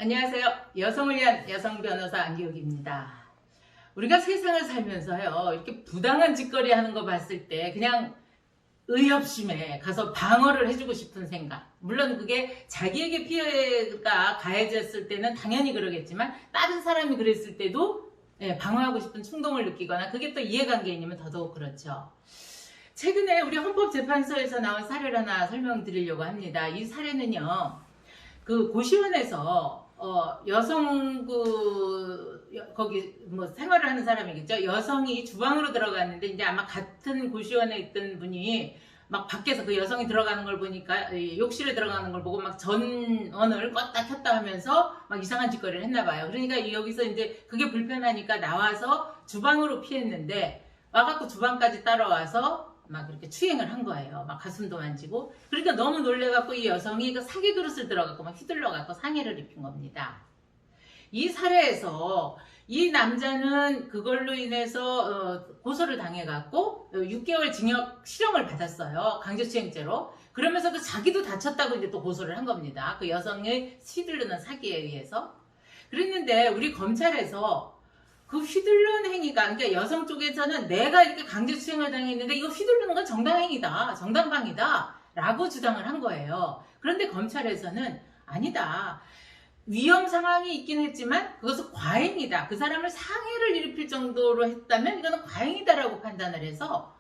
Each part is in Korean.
안녕하세요. 여성을 위한 여성 변호사 안기욱입니다. 우리가 세상을 살면서요, 이렇게 부당한 짓거리 하는 거 봤을 때 그냥 의협심에 가서 방어를 해주고 싶은 생각. 물론 그게 자기에게 피해가 가해졌을 때는 당연히 그러겠지만 다른 사람이 그랬을 때도 방어하고 싶은 충동을 느끼거나 그게 또 이해관계인이면 더더욱 그렇죠. 최근에 우리 헌법재판소에서 나온 사례를 하나 설명드리려고 합니다. 이 사례는요, 그 고시원에서 여성 거기 뭐 생활을 하는 사람이겠죠. 여성이 주방으로 들어갔는데 이제 아마 같은 고시원에 있던 분이 막 밖에서 그 여성이 들어가는 걸 보니까 욕실에 들어가는 걸 보고 막 전원을 껐다 켰다 하면서 막 이상한 짓거리를 했나 봐요. 그러니까 여기서 이제 그게 불편하니까 나와서 주방으로 피했는데 와갖고 주방까지 따라와서 막 이렇게 추행을 한 거예요. 막 가슴도 만지고. 그러니까 너무 놀래갖고 이 여성이 그 사기 그릇을 들어갖고 막 휘둘러갖고 상해를 입힌 겁니다. 이 사례에서 이 남자는 그걸로 인해서 고소를 당해갖고 6개월 징역 실형을 받았어요. 강제추행죄로. 그러면서도 자기도 다쳤다고 이제 또 고소를 한 겁니다. 그 여성의 휘두르는 사기에 의해서. 그랬는데 우리 검찰에서 그 휘둘르는 행위가, 그러니까 여성 쪽에서는 내가 이렇게 강제추행을 당했는데 이거 휘두르는 건 정당행위다, 정당방위다 라고 주장을 한 거예요. 그런데 검찰에서는 아니다, 위험 상황이 있긴 했지만 그것은 과잉이다, 그 사람을 상해를 일으킬 정도로 했다면 이거는 과잉이다라고 판단을 해서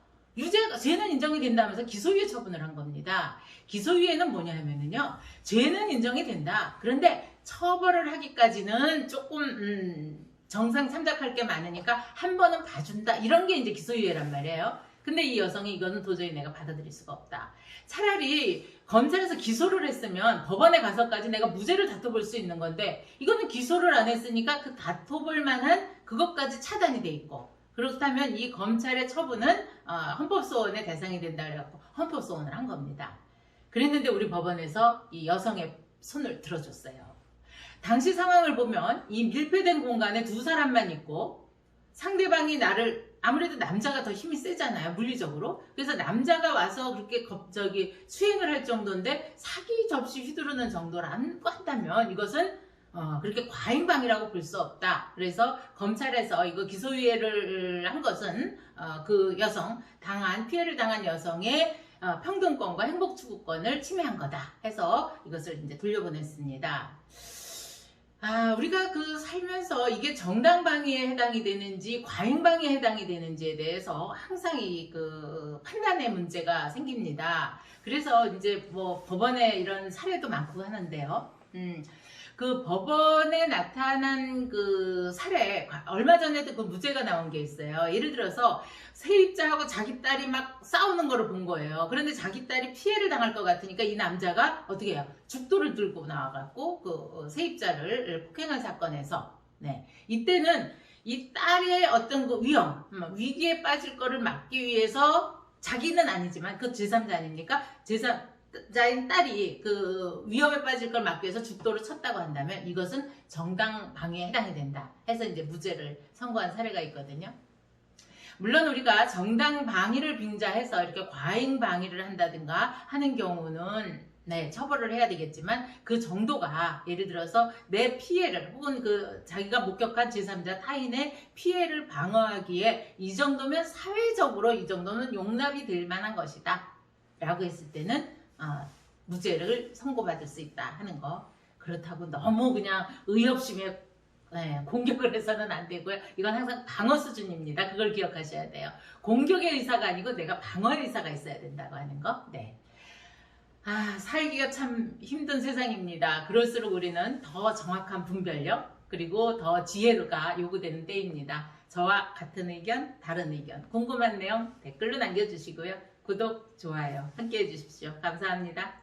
죄는 인정이 된다면서 기소유예 처분을 한 겁니다. 기소유예는 뭐냐 하면은요, 죄는 인정이 된다, 그런데 처벌을 하기까지는 조금 정상 참작할 게 많으니까 한 번은 봐준다, 이런 게 이제 기소유예란 말이에요. 근데 이 여성이 이거는 도저히 내가 받아들일 수가 없다, 차라리 검찰에서 기소를 했으면 법원에 가서까지 내가 무죄를 다퉈볼 수 있는 건데 이거는 기소를 안 했으니까 그 다퉈볼 만한 그것까지 차단이 돼 있고, 그렇다면 이 검찰의 처분은 헌법소원의 대상이 된다 그래갖고 헌법소원을 한 겁니다. 그랬는데 우리 법원에서 이 여성의 손을 들어줬어요. 당시 상황을 보면 이 밀폐된 공간에 두 사람만 있고 상대방이 나를, 아무래도 남자가 더 힘이 세잖아요, 물리적으로. 그래서 남자가 와서 그렇게 수행을 할 정도인데 사기 접시 휘두르는 정도라고 한다면 이것은 그렇게 과잉방위라고 볼 수 없다. 그래서 검찰에서 이거 기소유예를 한 것은 그 여성, 피해를 당한 여성의 평등권과 행복추구권을 침해한 거다 해서 이것을 이제 돌려보냈습니다. 우리가 그 살면서 이게 정당방위에 해당이 되는지 과잉방위에 해당이 되는지에 대해서 항상 그 판단의 문제가 생깁니다. 그래서 이제 뭐 법원에 이런 사례도 많고 하는데요. 그 법원에 나타난 그 사례, 얼마 전에도 그 무죄가 나온 게 있어요. 예를 들어서 세입자하고 자기 딸이 막 싸우는 거를 본 거예요. 그런데 자기 딸이 피해를 당할 것 같으니까 이 남자가 어떻게 해요? 죽도를 들고 나와갖고 그 세입자를 폭행한 사건에서, 이때는 이 딸의 어떤 그 위기에 빠질 거를 막기 위해서, 자기는 아니지만 그 제3자 아닙니까? 제3자인 딸이 그 위험에 빠질 걸 막기 위해서 죽도를 쳤다고 한다면 이것은 정당방위에 해당이 된다 해서 이제 무죄를 선고한 사례가 있거든요. 물론 우리가 정당방위를 빙자해서 이렇게 과잉방위를 한다든가 하는 경우는 처벌을 해야 되겠지만, 그 정도가 예를 들어서 내 피해를 혹은 그 자기가 목격한 제3자 타인의 피해를 방어하기에 이 정도면 사회적으로 이 정도는 용납이 될 만한 것이다 라고 했을 때는 무죄를 선고받을 수 있다 하는 거. 그렇다고 너무 그냥 의협심에 공격을 해서는 안 되고요. 이건 항상 방어 수준입니다. 그걸 기억하셔야 돼요. 공격의 의사가 아니고 내가 방어의 의사가 있어야 된다고 하는 거. 살기가 참 힘든 세상입니다. 그럴수록 우리는 더 정확한 분별력 그리고 더 지혜가 요구되는 때입니다. 저와 같은 의견, 다른 의견, 궁금한 내용 댓글로 남겨주시고요. 구독, 좋아요 함께 해주십시오. 감사합니다.